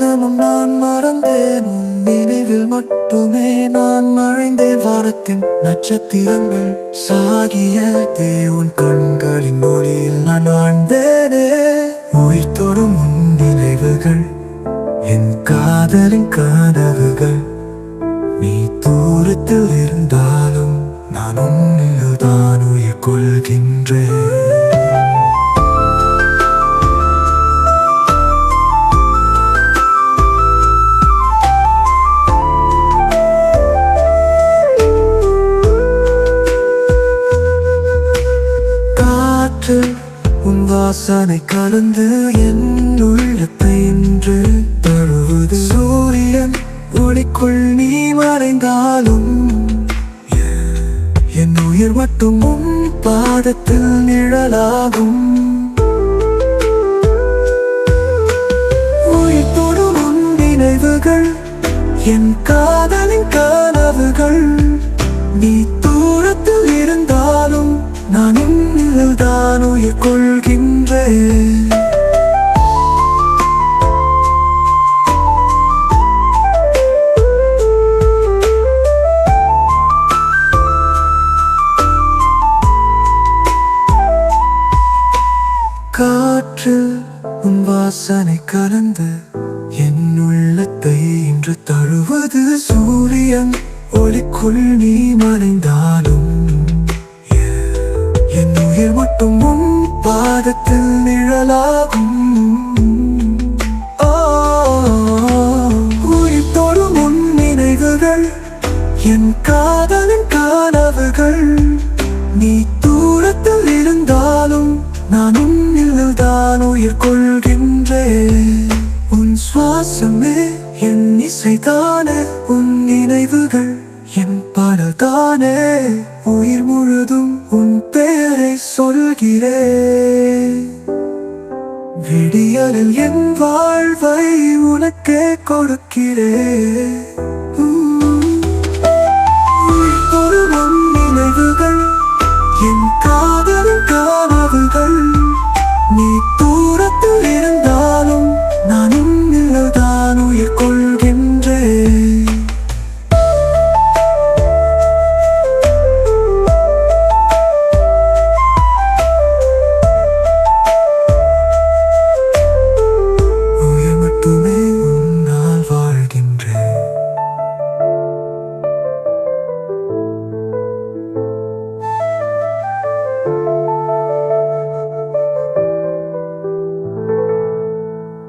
உலகமும் நான் மறந்தேன், உன் நினைவில் மட்டுமே நான் மறைந்தேன். வானத்தின் நட்சத்திரங்கள் சாகியதே, உன் கண்களின் ஒளியில் நான் வாழ்ந்தேனே. உயிர் தொடும் உன் நினைவுகள் என் காதலின் கனவுகள். நீ தூரத்தில் இருந்தாலும் நான் உன்னில் தான் உயிர் கொள்கின்றேன். உன் வாசனை கலந்து என் உள்ளத்தை இன்று தழுவுது. சூரியன் ஒளிக்குள் நீ மறைந்தாலும் என் உயிர் மட்டும் உன் பாதத்தில் நிழலாகும். உயிர் தொடும் உன் நினைவுகள் என் காதலின் கனவுகள். நீ தூரத்தில் இருந்தாலும் நான் உன்னில் தான் உயிர் கொள்கின்றேன். காற்று உன் வாசனை கலந்து என் உள்ளத்தை இன்று தழுவது. சூரியன் ஒளிக்குள் நீ மறைந்தாலும் என் உயிர் மட்டும் உன் பாதத்தில் நிழலாகும். உயிர் தொடும் உன் நினைவுகள் என் காதலின் கனவுகள். நீ தூரத்தில் இருந்தாலும் நான் உன்னில் தான் உயிர் கொள்கின்றேன். உன் சுவாசமே என் இசைதானே, உன் நினைவுகள் என் பாடல்தானே. உயிர் முழுதும் உன் பெயரை சொல்கிறேன். விடியலில் என் வாழ்வை உனக்கே கொடுக்கிறேன்.